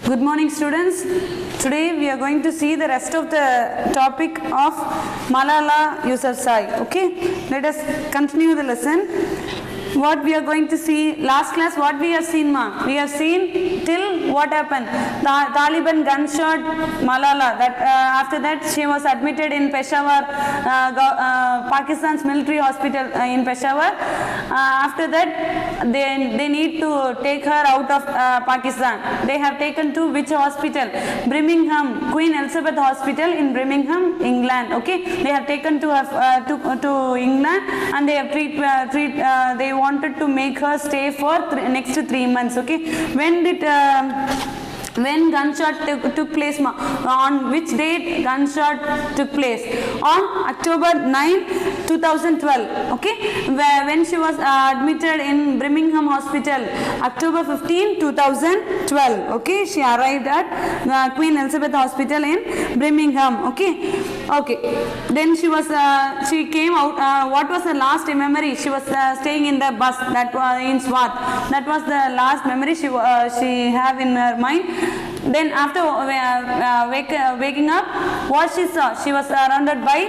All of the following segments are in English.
Good morning, students. Today we are going to see the rest of the topic of Malala Yousafzai. Okay, let us continue the lesson. What we are going to see, last class what we have seen, ma? We have seen till what happened. The Taliban gunshot Malala. That after that she was admitted in Peshawar, Pakistan's military hospital in Peshawar. After that they need to take her out of Pakistan. They have taken to which hospital? Birmingham, Queen Elizabeth Hospital in Birmingham, England. Okay, they have taken to England, and they have they wanted to make her stay for next 3 months. Okay, when gunshot took place, on which date gunshot took place? On October 9, 2012. Okay, when she was admitted in Birmingham Hospital, October 15, 2012. Okay, she arrived at Queen Elizabeth Hospital in Birmingham. Okay, then she came out. What was the last memory? She was staying in the bus that was in Swat. That was the last memory she have in her mind. Then after waking up, what she saw? She was surrounded by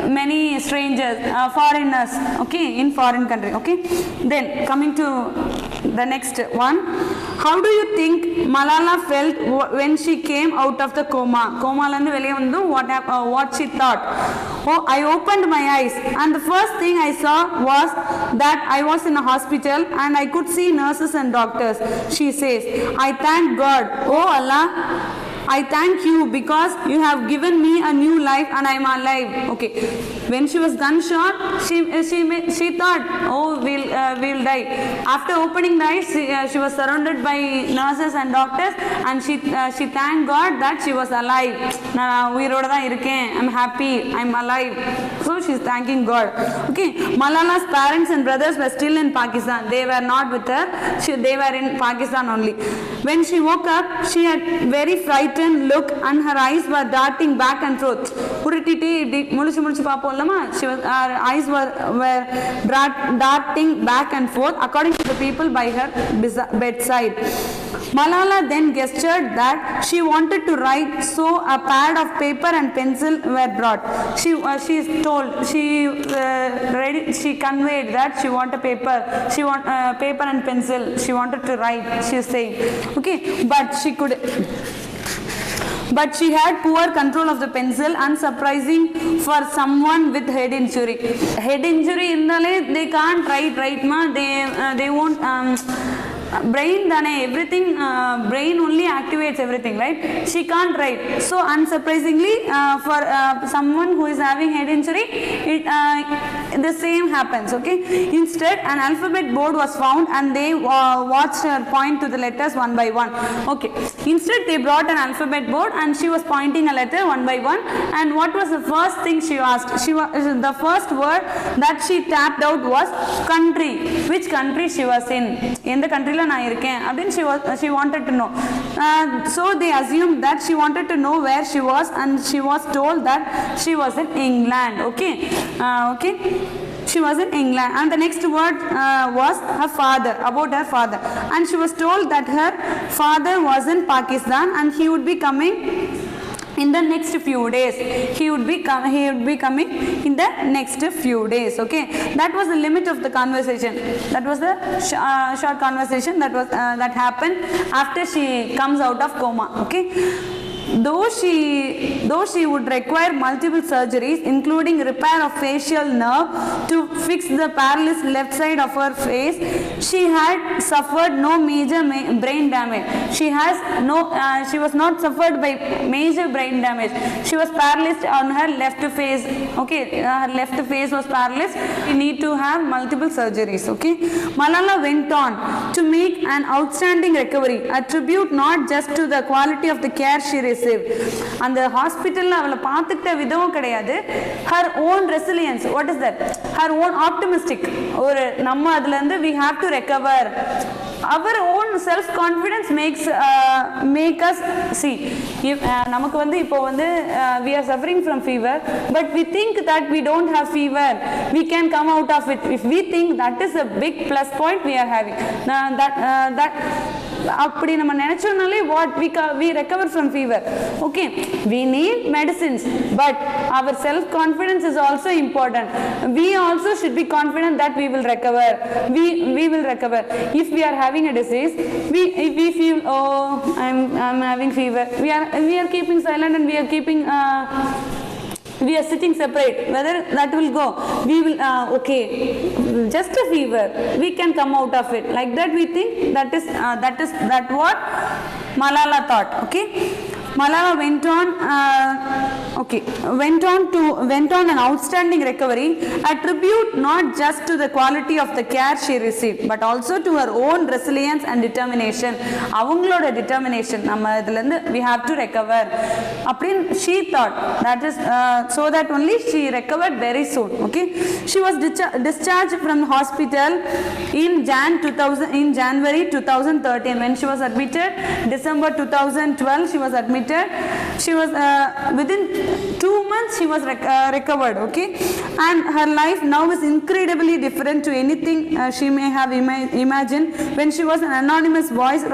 many strangers, foreigners. Okay, in foreign country. Okay, then coming to the next one. How do you think Malala felt when she came out of the coma? What she thought? Oh, I opened my eyes, and the first thing I saw was that I was in a hospital and I could see nurses and doctors. She says, I thank God. Oh Allah, I thank you because you have given me a new life and I am alive. Okay, when she was gunshot, she thought, oh, we'll die. After opening the eyes, she was surrounded by nurses and doctors, and she thanked God that she was alive. I'm happy, I'm alive. So she's thanking God. Okay, Malala's parents and brothers were still in Pakistan. They were not with her. They were in Pakistan only. When she woke up, she had very frightened look and her eyes were darting back and forth. Her eyes were darting back and forth according to the people by her bedside. Malala then gestured that she wanted to write, so a pad of paper and pencil were brought. She conveyed that she wanted paper. She want paper and pencil. She wanted to write. She is saying, okay, but she had poor control of the pencil, unsurprising for someone with head injury. Head injury indale they can't write, right ma? They won't. Brain done everything. Brain only activates everything, right? She can't write. So unsurprisingly, for someone who is having head injury, the same happens. Okay. Instead, an alphabet board was found, and they watched her point to the letters one by one. Okay. Instead, they brought an alphabet board, and she was pointing a letter one by one. And what was the first thing she asked? The first word that she tapped out was country. Which country she was in the country she wanted to know. So they assumed that she wanted to know where she was, and she was told that she was in England. Okay, she was in England, and the next word was her father, about her father, and she was told that her father was in Pakistan and he would be coming in the next few days. He would be coming in the next few days. Okay, that was the limit of the conversation. That was the short conversation that happened after she comes out of coma. Okay. Though she would require multiple surgeries, including repair of facial nerve to fix the paralyzed left side of her face, she had suffered no major brain damage. She was not suffered by major brain damage. She was paralyzed on her left face. Okay, her left face was paralyzed. She need to have multiple surgeries. Okay, Malala went on to make an outstanding recovery, a tribute not just to the quality of the care she received. And the hospital அவளை பார்த்துக்கிட்ட விதமும் கிடையாது. Her own resilience. What is that? Her own optimistic. ஒரு நம்ம அதுல இருந்து we have to recover. Our own self confidence make us see. If நமக்கு வந்து இப்போ வந்து we are suffering from fever, but we think that we don't have fever, we can come out of it. If we think that is a big plus point we are having. That அப்படி நம்ம நினைச்சோம்னாலே we recover from fever. Okay, we need medicines, but our self confidence is also important. We also should be confident that we will recover. We will recover. If we are having a disease, if we feel, oh, I'm having fever, we are keeping silent and we are keeping we are sitting separate, whether that will go, we will okay, just a fever, we can come out of it, like that we think. That what Malala thought. Okay, Malala went on an outstanding recovery, a tribute not just to the quality of the care she received, but also to her own resilience and determination. அவங்களோட determination, நம்ம இதிலிருந்து we have to recover அப்படின்னு she thought. That is so that only she recovered very soon. Okay, she was discharged from the hospital in January 2013. When she was admitted, December 2012 she was admitted. She was within 2 months she was recovered. Okay, and her life now is incredibly different to anything she may have imagined when she was an anonymous voice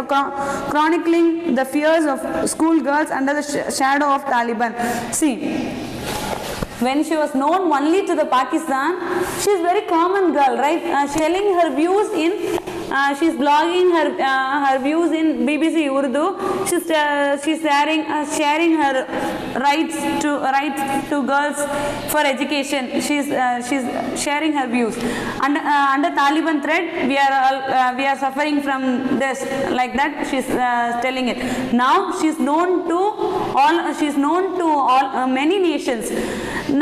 chronicling the fears of school girls under the shadow of Taliban. See, when she was known only to the Pakistan, she is very common girl, right? Sharing her views in she's blogging her views in BBC Urdu. She's sharing her rights to girls for education. She's sharing her views. Under Taliban threat, we are suffering from this, like that. She's telling it. Now she's known to all many nations.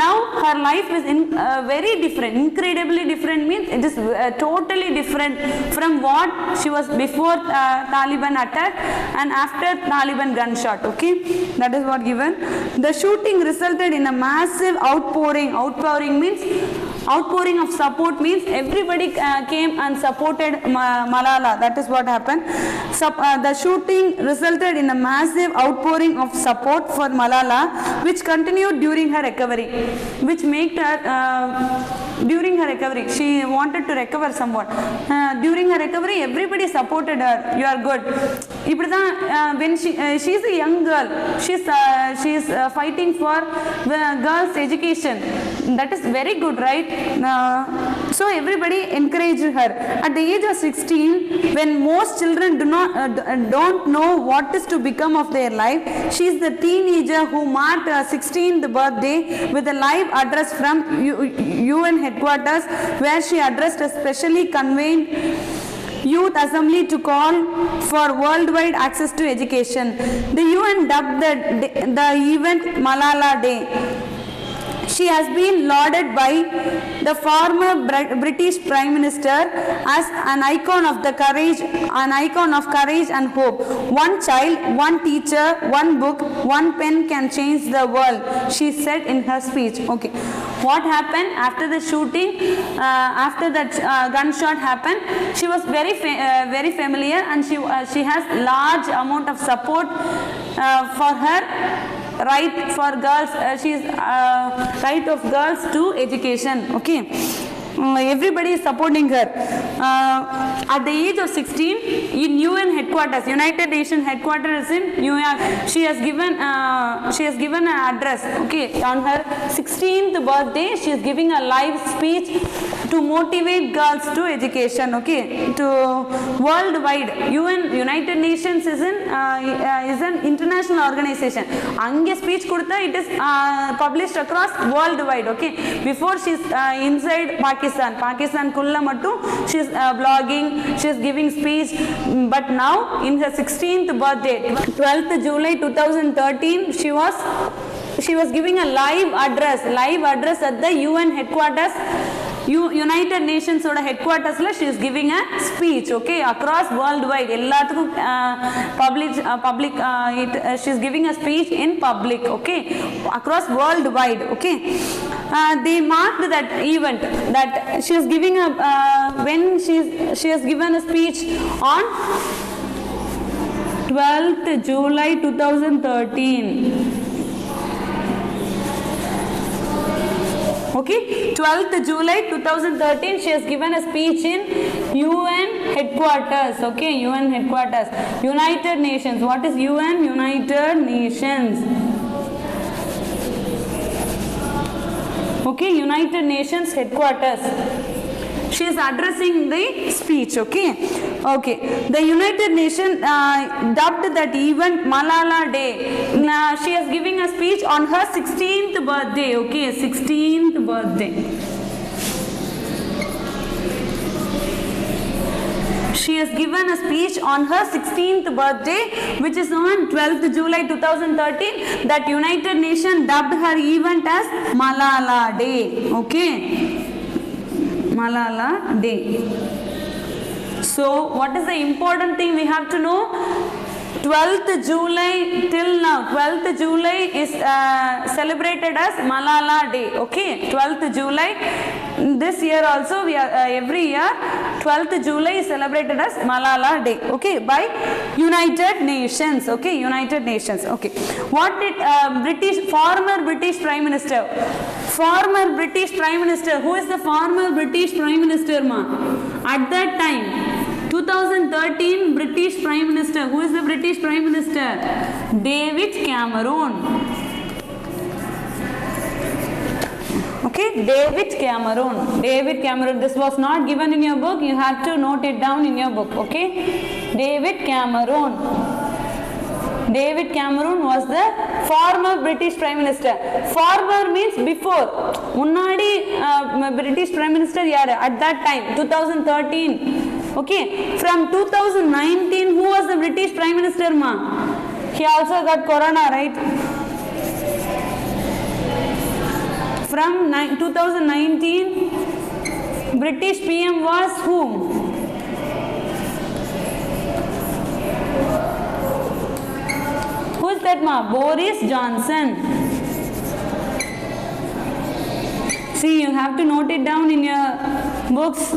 Now her life is very different, incredibly different. Means it is totally different from what she was before Taliban attack and after Taliban gunshot. Okay, that is what given. The shooting resulted in a massive outpouring means outpouring of support, means everybody came and supported Malala. That is what happened. The shooting resulted in a massive outpouring of support for Malala, which continued during her recovery, which made her during her recovery she wanted to recover somewhat. During her recovery everybody supported her. You are good. When she is a young girl, she is fighting for the girls' education. That is very good, right? So everybody encouraged her. At the age of 16, when most children don't know what is to become of their life, she is the teenager who marked her 16th birthday with a live address from UN headquarters, where she addressed a specially convened Youth Assembly to call for worldwide access to education. The UN dubbed the event Malala Day. She has been lauded by the former British Prime Minister as an icon of courage and hope. One child, one teacher, one book, one pen can change the world, she said in her speech. Okay, what happened after the shooting? After that gunshot happened, she was very familiar, and she has large amount of support for her right for girls. She is right of girls to education. Okay, everybody is supporting her. At the age of 16, in UN headquarters, United Nations headquarters in New York, she has given an address. Okay, on her 16th birthday, she is giving a live speech to motivate girls to education. Okay, to worldwide. United Nations is an international organization. Ange speech kudutha, it is published across worldwide. Okay, before she is inside Pakistan kulla mattu she is blogging, she is giving speech, but now in her 16th birthday, 12th July 2013, she was giving a live address at the UN headquarters, United Nations oda headquarters la she is giving a speech. Okay, across worldwide ellathukku public she is giving a speech in public. Okay, across worldwide. Okay, they marked that event, that she is giving a when she has given a speech on 12th July 2013. Okay, 12th July 2013, she has given a speech in UN headquarters. Okay, UN headquarters. United Nations. What is UN? United Nations. Okay, United Nations headquarters. She is addressing the speech. Okay, the United Nations dubbed that event Malala Day. She is giving a speech on her 16th birthday. Okay, 16th birthday. She has given a speech on her 16th birthday, which is on 12th July 2013. That United Nations dubbed her event as Malala Day. Okay, Malala Day. So, what is the important thing we have to know? 12th July till now, 12th July is celebrated as Malala Day. Okay, 12th July. This year also we are every year 12th July is celebrated as Malala Day. Okay, by United Nations. Okay, United Nations. Okay, what did former British Prime Minister? Former British Prime Minister. Who is the former British Prime Minister, ma? At that time, 2013 British Prime Minister. Who is the British Prime Minister? David Cameron. Okay, David Cameron. David Cameron. This was not given in your book. You have to note it down in your book. Okay, David Cameron. David Cameron was the former British Prime Minister. Former means before. Munnadi British Prime Minister yaar at that time 2013. Okay, from 2019 who was the British Prime Minister, ma? He also got corona, right? From 2019 British PM was whom? Who is that, ma? Boris Johnson. See, you have to note it down in your books.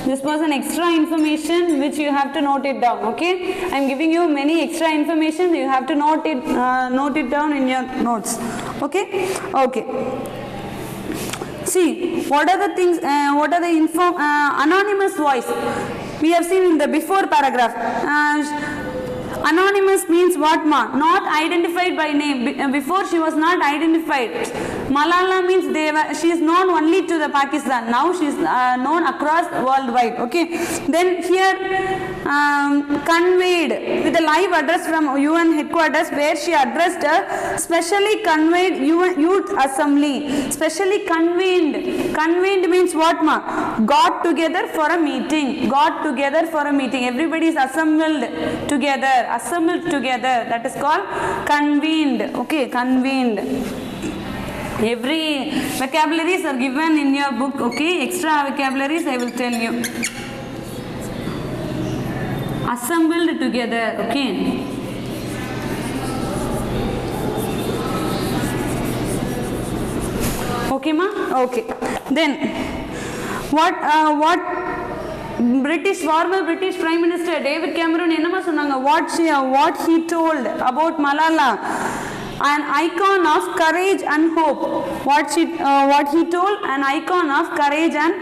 This was an extra information which you have to note it down. Okay, I am giving you many extra information. You have to note it down in your notes. Okay. See, what are the things? What are the anonymous voice? We have seen in the before paragraph. Anonymous means what, ma? Not identified by name. Before she was not identified. Malala means she is known only to the Pakistan. Now she is known across worldwide. Okay. Then here conveyed with a live address from UN headquarters where she addressed a specially conveyed youth assembly. Specially convened. Convened means what, ma? Got together for a meeting. Got together for a meeting. Everybody is assembled together. Assembled together. That is called convened. Okay, convened. Every vocabularies are given in your book. Okay, extra vocabularies I will tell you. Assembled together. Okay. Okay, ma? Okay. Then what former British Prime Minister David Cameron enna sonnanga, what he told about Malala, an icon of courage and hope. What he told, an icon of courage and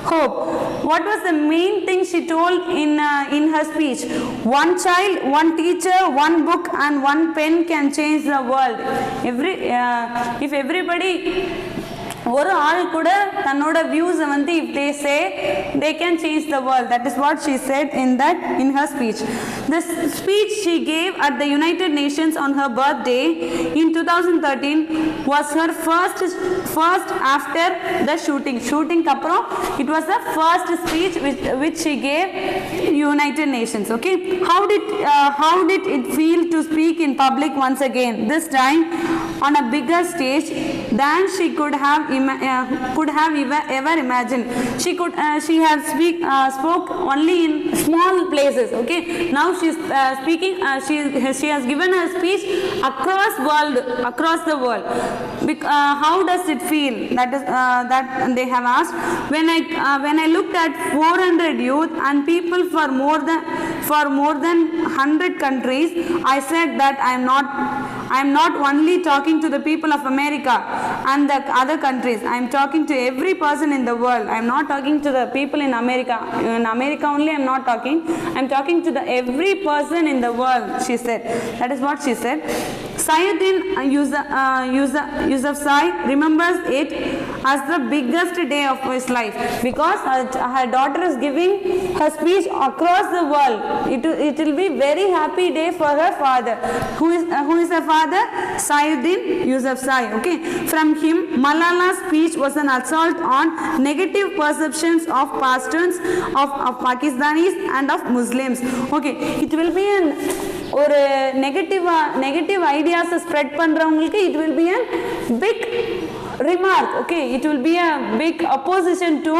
hope. What was the main thing she told in her speech? One child, one teacher, one book and one pen can change the world. If everybody ஒரு ஆள் கூட தன்னோட views வந்து if they say they can change the world. That is what she said in her speech. This speech she gave at the United Nations on her birthday in 2013 was her first after the shooting அப்புறம் it was the first speech which she gave United Nations. Okay, how did it feel to speak in public once again, this time on a bigger stage than she could have ever imagined. She had spoke only in small places. Okay, now she is speaking. She has given a speech across the world. How does it feel? That they have asked. When I looked at 400 youth and people for more than 100 countries, I said that I am not only talking to the people of America. and the other countries. I am talking to every person in the world. I am not talking to the people in America. In America only I am not talking. I am talking to the every person in the world, she said. That is what she said. Sayuddin Yousafzai remembers it as the biggest day of his life because her daughter is giving her speech across the world. It will be very happy day for her father. Who is her father? Sayuddin Yousafzai. Okay. From him, Malala's speech was an assault on negative perceptions of Pashtuns, of Pakistanis and of Muslims. Okay. It will be an ஒரு negative ஐடியாஸை spread பண்ணுறவங்களுக்கு it will be a big remark. Okay, it will be a big opposition to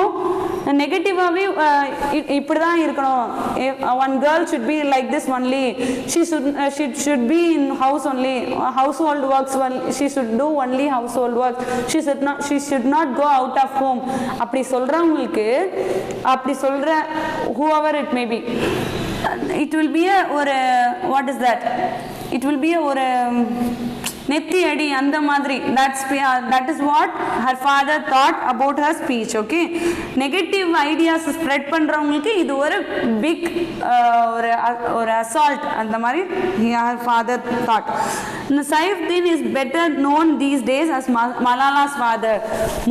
நெகட்டிவாகவே இப்படி தான் இருக்கணும். One girl should be like this only. She should be in house only, household works only. She should do only household work. She should not go out of home. அப்படி சொல்றவங்களுக்கு, அப்படி சொல்ற whoever it may be, it will be a or what is that? It will be a or நெத்தி அடி அந்த மாதிரி. That is what her father thought about her speech. Okay, negative ideas spread பண்றவங்களுக்கு இது ஒரு பிக் ஒரு assault அந்த மாதிரி her father thought. Sayuddin is better known these days as Malala's father.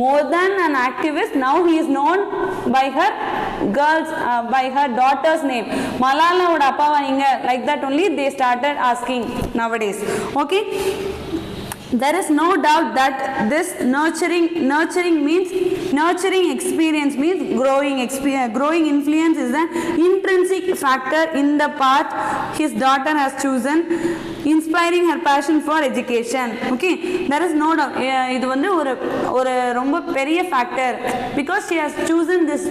More than an activist, now he is known by her by her daughter's name. Malala oda appa ninga, like that only they started asking nowadays. Okay, there is no doubt that this nurturing experience means growing influence is an intrinsic factor in the path his daughter has chosen, inspiring her passion for education. Okay, there is no doubt. இது வந்து ஒரு ரொம்ப பெரிய factor because she has chosen this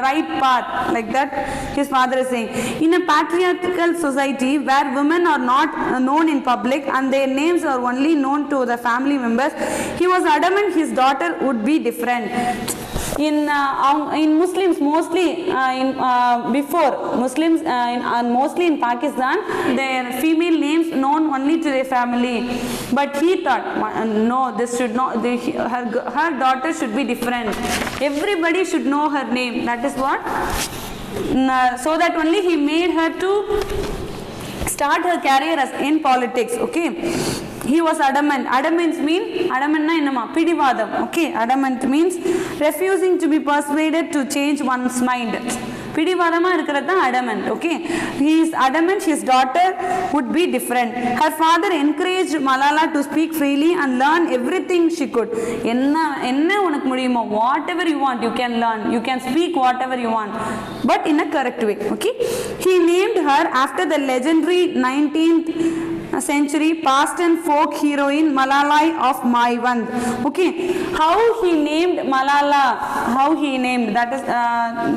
right path, like that his father is saying. In a patriarchal society where women are not known in public and their names are only known to the family members, he was adamant his daughter would be different. In Muslims mostly before Muslims mostly in Pakistan, their female names known only to their family, but he thought no, this should not, her daughter should be different. Everybody should know her name. That is what so that only he made her to start her career as in politics. Okay, he was adamant. Adamant na enna pidivadam. Okay, adamant means refusing to be persuaded to change one's mind. பிடிவாதமா இருக்கிறது தான் adamant. Okay, he is adamant his daughter would be different. Her father encouraged Malala to speak freely and learn everything she could. என்ன உனக்கு முடியுமோ, whatever you want you can learn, you can speak whatever you want, but in a correct way. Okay, he named her after the legendary 19th century Pashtun folk heroine Malalai of Maiwand. Okay, how he named Malala,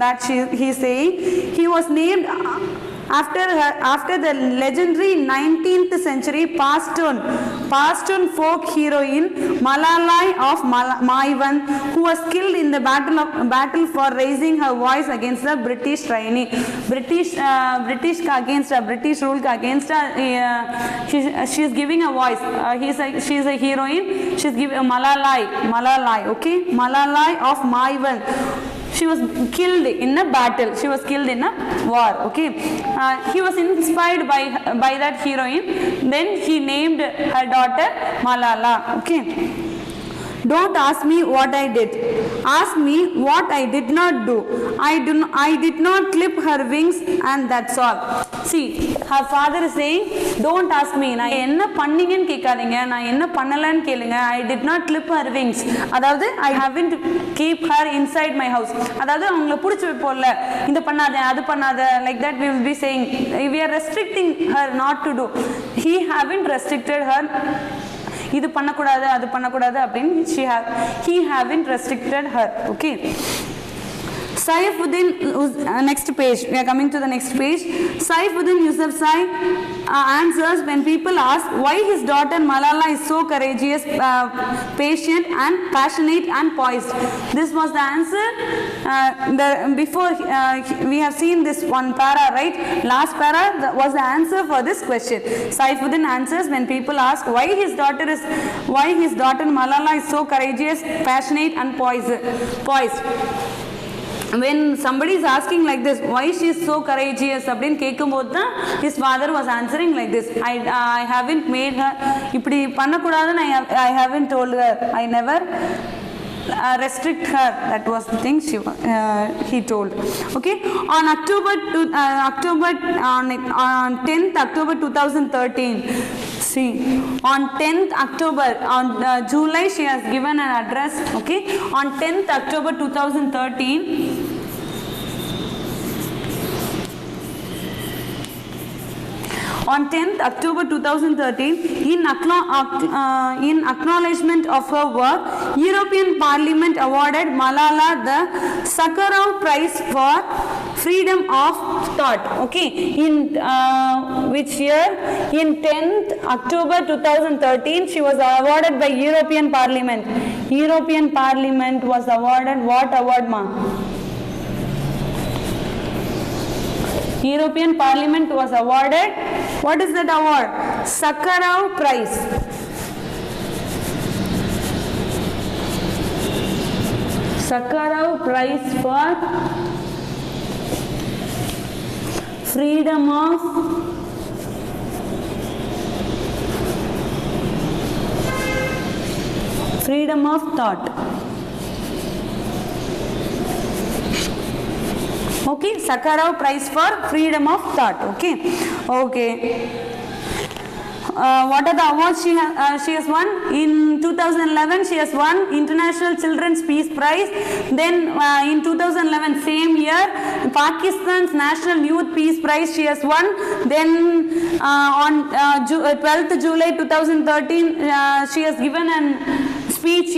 that is he is saying he was named after the legendary 19th century Pashtun folk heroine Malalai of Maiwand, who was killed in the battle for raising her voice against the British tyranny. British rule against she is giving a voice. She is a heroine. She is giving Malalai. Okay, Malalai of Maiwand. She was killed in a battle. She was killed in a war. Okay, he was inspired by that heroine. Then he named her daughter Malala. Okay, don't ask me what I did. Ask me what I did not do. I did not clip her wings, and that's all. See, her father is saying, don't ask me. நான் என்ன பண்ணீங்கன்னு கேட்காதீங்க, நான் என்ன பண்ணலன்னு கேளுங்க. I did not clip her wings. அதாவது I haven't keep her inside my house. அதாவது அவங்கள புடிச்சு வைப்போம்ல, இந்த பண்ணாத அது பண்ணாத, like that we will be saying we are restricting her not to do. He haven't restricted her. இது பண்ணக்கூடாது அது பண்ணக்கூடாது அப்படின்னு he haven't restricted her. Okay, Saifuddin, next page, we are coming to the next page. Saifuddin Yousafzai answers when people ask why his daughter Malala is so courageous, patient and passionate and poised. This was the answer. Before we have seen this one para, right? Last para was the answer for this question. Saifuddin answers when people ask why his daughter Malala is so courageous, passionate and poised. When somebody is asking like this, why she is so courageous, அப்படினு கேக்கும்போது his father was answering like this, I haven't made her இப்படி பண்ணக்கூடாதுன்னு I haven't told her, I never restrict her. That was the thing he told. Okay, on 10th October 2013, see, on 10th October, on July she has given an address. Okay, on 10th October 2013, on 10th October 2013, in acknowledgement of her work, European Parliament awarded Malala the Sakharov Prize for Freedom of Thought. Okay, in which year? In 10th October 2013, she was awarded by European Parliament. European Parliament was awarded what award, ma? European Parliament was awarded, what is that award? Sakharov Prize. Sakharov Prize for freedom of thought. Okay, Sakharov Prize for freedom of thought. Okay. What are the awards she has won? In 2011 she has won International Children's Peace Prize. Then in 2011 same year, Pakistan's National Youth Peace Prize she has won. Then on 12th July 2013 she has given a speech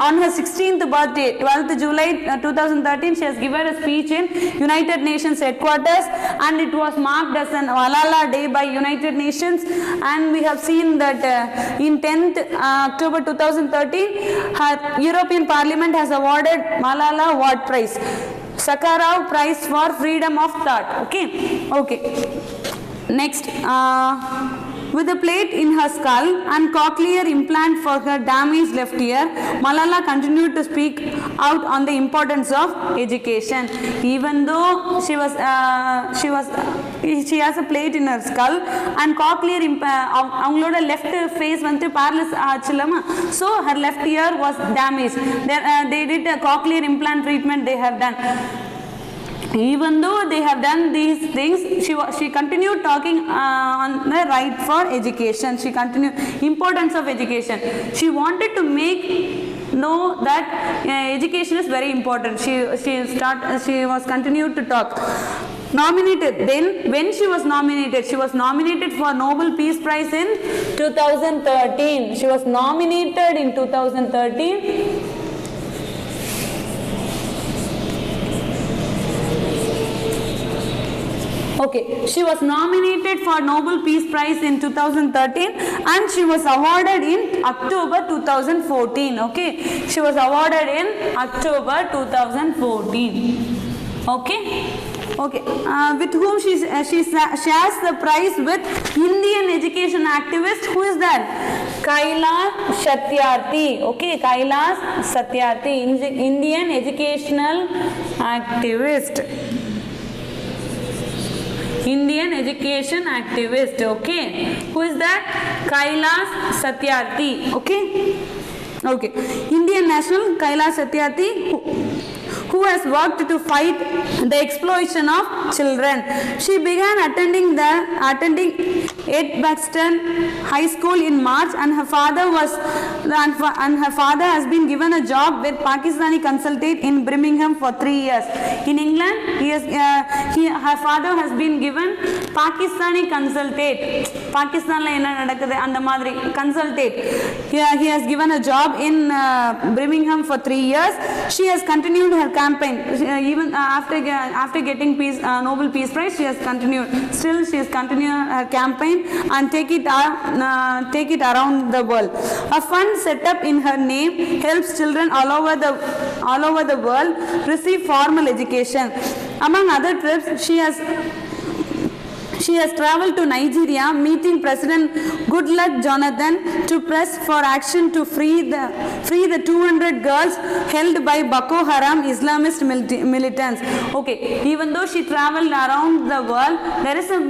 on her 16th birthday, 12th July 2013, she has given a speech in United Nations headquarters, and it was marked as an Malala Day by United Nations. And we have seen that in 10th October 2013, her European Parliament has awarded Malala what prize? Sakharov Prize for freedom of thought. Okay. Next, with a plate in her skull and cochlear implant for her damaged left ear, Malala continued to speak out on the importance of education. Even though she has a plate in her skull and cochlear avangaloda left face vandu paralysis aachilama, so her left ear was damaged. They did a cochlear implant treatment they have done. Even though they have done these things, she continued talking on the right for education. She continued importance of education. She wanted to make know that education is very important. She was continued to talk. Nominated, then when she was nominated for Nobel Peace Prize in 2013. She was nominated in 2013. Okay, she was nominated for Nobel Peace Prize in 2013 and she was awarded in October 2014. Okay, she was awarded in October 2014. Okay. With whom she shares the prize with Indian education activist. Who is that? Kailash Satyarthi. Okay, Kailash Satyarthi, Indian educational activist. Indian education activist. Okay, who is that? Kailash Satyarthi. Okay, Indian national Kailash Satyarthi, who has worked to fight the exploitation of children. She began attending Edgbaston High School in March, and her father has been given a job with Pakistani consulate in Birmingham for 3 years. In England, her father has been given Pakistani consulate. Pakistan la enna nadakudhu and madri consulate. He has given a job in Birmingham for 3 years. She has continued her campaign. campaign. Even after getting Nobel Peace Prize, she has continued. Still, she has continued her campaign and take it around the world. A fund set up in her name helps children all over the world receive formal education. Among other trips, she has traveled to Nigeria, meeting President Goodluck Jonathan to press for action to free the 200 girls held by Boko Haram Islamist militants. Okay, even though she traveled around the world, there is a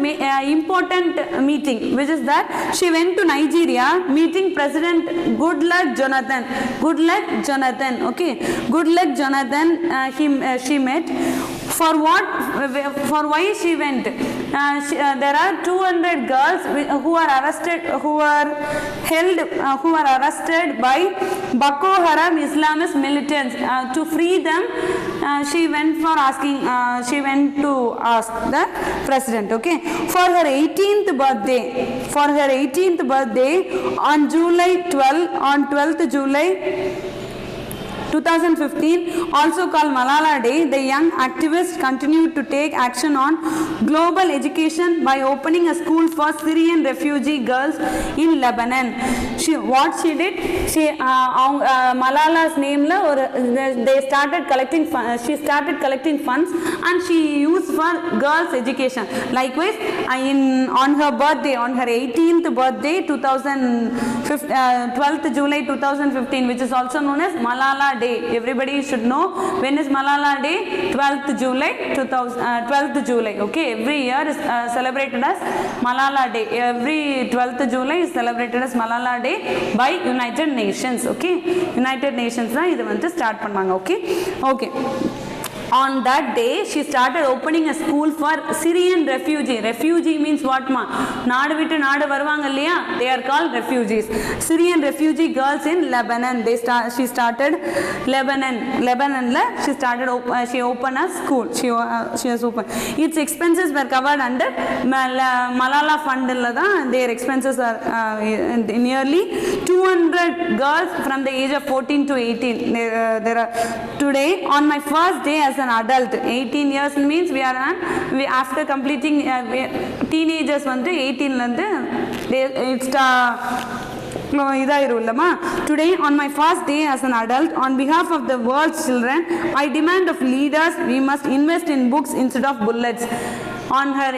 important meeting, which is that she went to Nigeria, meeting President Goodluck Jonathan. Okay, Goodluck Jonathan. She met. For why she went? There are 200 girls who are arrested by Boko Haram Islamist militants. To free them, she went to ask the president. Okay, for her 18th birthday on July 12th July 2015, also called Malala Day, the young activist continued to take action on global education by opening a school for Syrian refugee girls in Lebanon. What she did, Malala's name, they started collecting funds. She started collecting funds and she used for girls' education. Likewise, on her birthday, on her 18th birthday, 12th July 2015, which is also known as Malala Day. Everybody should know when is Malala Day. 12th July. Okay, every year is celebrated as Malala Day. Every 12th July is celebrated as Malala Day by United Nations. Okay, United Nations na idu vandu start pannanga. Okay. On that day, she started opening a school for Syrian refugee. Refugee means what ma? Naadu vittu naadu varuvanga illaya? They are called refugees. Syrian refugee girls in Lebanon. She started Lebanon la she started she opened a school. She has opened. Its expenses were covered under Malala Fund. Their expenses are nearly 200 girls from the age of 14 to 18. There are today on my first day as an adult. 18 years means we after completing teenagers 18 Today, on my first day as an adult, on behalf of the world's children, I demand of leaders we must invest in books instead of bullets. On her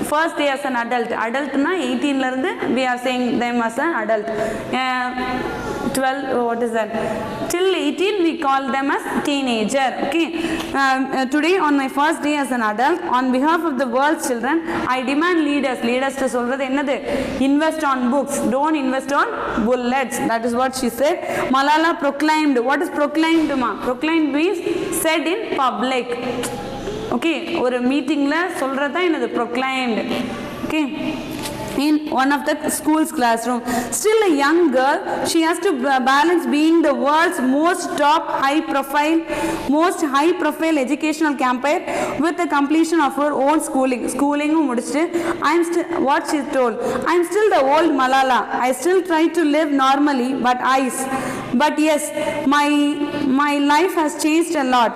first day as an adult na 18 we are saying them as an adult. 12, what is that? Till 18 we call them as teenager. Okay. Today on my first day as an adult, on behalf of the world's children, I demand leaders to solve invest on books, don't invest on bullets. That is what she said. Malala proclaimed. What is proclaimed, ma? Proclaimed means said in public. Okay, or a meeting la solradha enadu proclaimed. Okay, in one of the school's classroom. Still a young girl, she has to balance being the world's most high profile educational campaign with the completion of her own schooling. What she told, I'm still the old Malala. I still try to live normally, but yes, my life has changed a lot.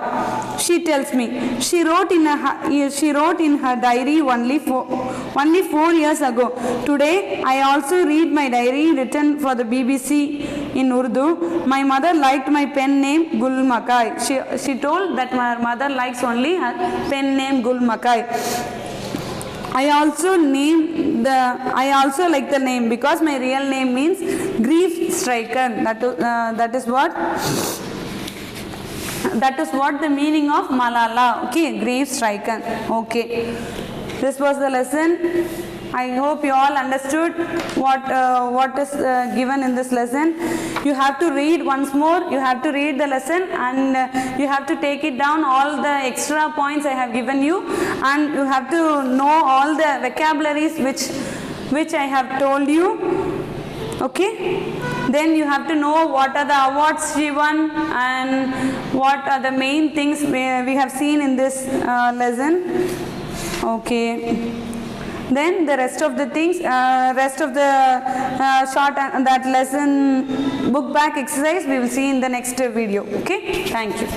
She tells me. She wrote in her diary only 4 years ago. Today, I also read my diary written for the BBC in Urdu. My mother liked my pen name Gul Makai. She told that my mother likes only her pen name Gul Makai. I also like the name because my real name means grief stricken. That is what the meaning of Malala. Okay, grief stricken. Okay, this was the lesson. I hope you all understood what is given in this lesson. You have to read once more. You have to read the lesson and you have to take it down, all the extra points I have given you, and you have to know all the vocabularies which I have told you. Okay, then you have to know what are the awards she won and what are the main things we have seen in this lesson. Okay, then the rest of the things, rest of the short that lesson book back exercise we will see in the next video. Okay, thank you.